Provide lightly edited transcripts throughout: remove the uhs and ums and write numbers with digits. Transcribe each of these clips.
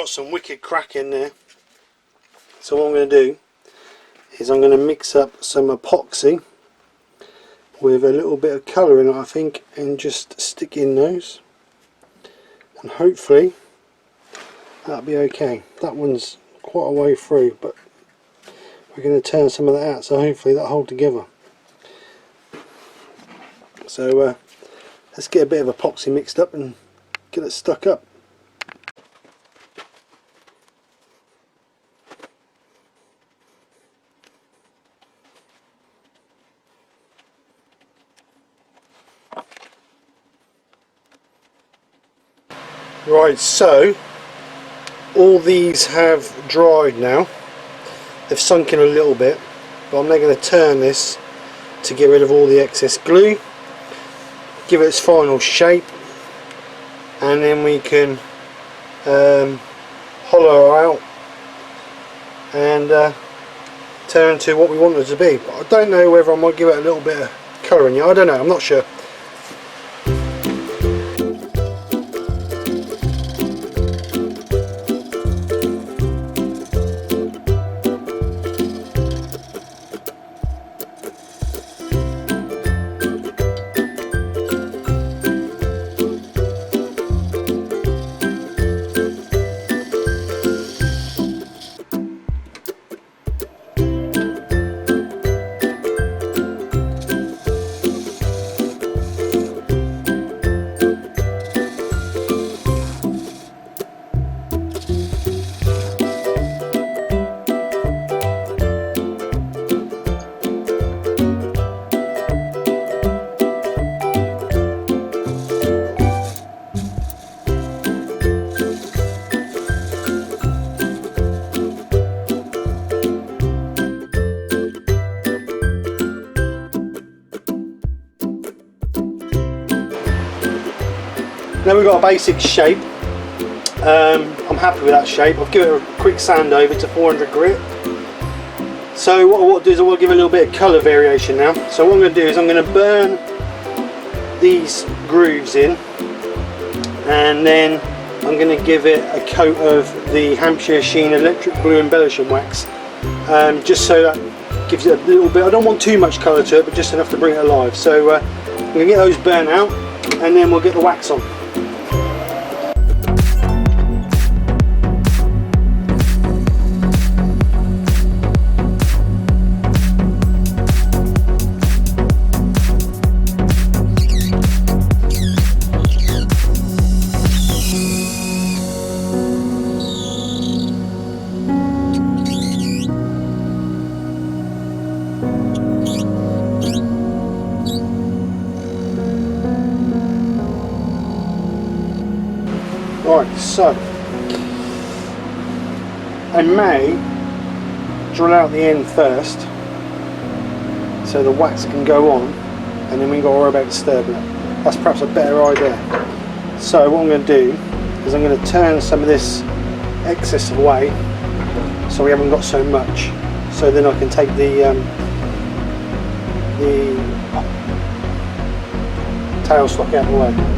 got some wicked crack in there. So what I'm going to do is I'm going to mix up some epoxy with a little bit of colour in it, I think, and just stick in those, and hopefully that'll be okay. That one's quite a way through, but we're going to turn some of that out, so hopefully that'll hold together. So let's get a bit of epoxy mixed up and get it stuck up. Right, so all these have dried now. They've sunk in a little bit, but I'm now going to turn this to get rid of all the excess glue, give it its final shape, and then we can hollow her out and turn to what we want it to be. But I don't know whether I might give it a little bit of colour in here. I don't know, I'm not sure. Now we've got a basic shape. I'm happy with that shape. I've given it a quick sand over to 400 grit. So what I want to do is I want to give it a little bit of colour variation now. So what I'm going to do is I'm going to burn these grooves in, and then I'm going to give it a coat of the Hampshire Sheen electric blue embellishing wax, just so that gives it a little bit. I don't want too much colour to it, but just enough to bring it alive. So I'm going to get those burnt out, and then we'll get the wax on. Right, so I may drill out the end first so the wax can go on, and then we ain't got to worry about disturbing it. That's perhaps a better idea. So what I'm going to do is I'm going to turn some of this excess away so we haven't got so much, so then I can take the tailstock out of the way.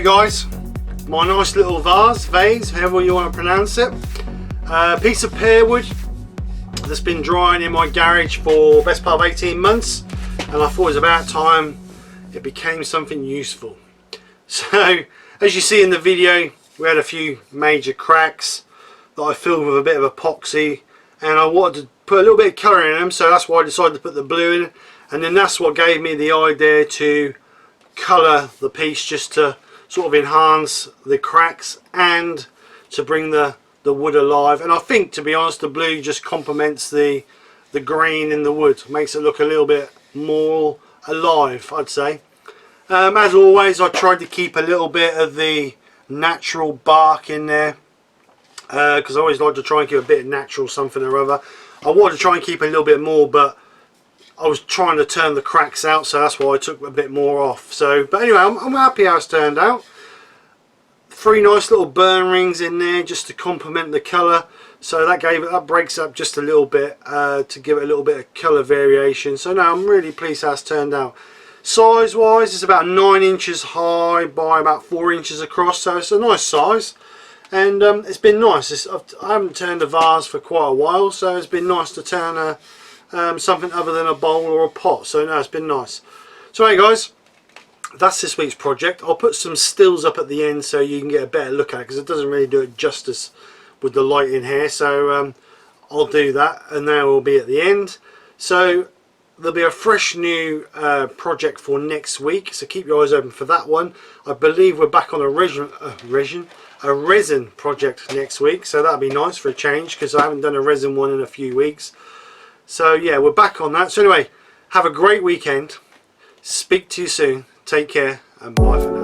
go guys, my nice little vase, however you want to pronounce it. Piece of pear wood that's been drying in my garage for the best part of 18 months, and I thought it was about time it became something useful. So as you see in the video, we had a few major cracks that I filled with a bit of epoxy, and I wanted to put a little bit of colour in them, so that's why I decided to put the blue in, and then that's what gave me the idea to colour the piece, just to sort of enhance the cracks and to bring the wood alive. And I think, to be honest, the blue just complements the grain in the wood, makes it look a little bit more alive, I'd say. As always, I tried to keep a little bit of the natural bark in there, because I always like to try and keep a bit of natural something or other. I wanted to try and keep a little bit more, but I was trying to turn the cracks out, so that's why I took a bit more off. So, but anyway, I'm happy how it's turned out. 3 nice little burn rings in there just to complement the colour, so that breaks up just a little bit to give it a little bit of colour variation. So no, I'm really pleased how it's turned out. Size wise, it's about 9 inches high by about 4 inches across, so it's a nice size. And it's been nice. I haven't turned a vase for quite a while, so it's been nice to turn something other than a bowl or a pot. So no, it's been nice. So hey guys, that's this week's project. I'll put some stills up at the end so you can get a better look at it, because it doesn't really do it justice with the light in here. So I'll do that, and that will be at the end. So there'll be a fresh new project for next week, so keep your eyes open for that one. I believe we're back on a resin project next week, so that'll be nice for a change, because I haven't done a resin one in a few weeks. So yeah, we're back on that. So anyway, have a great weekend. Speak to you soon. Take care, and bye for now.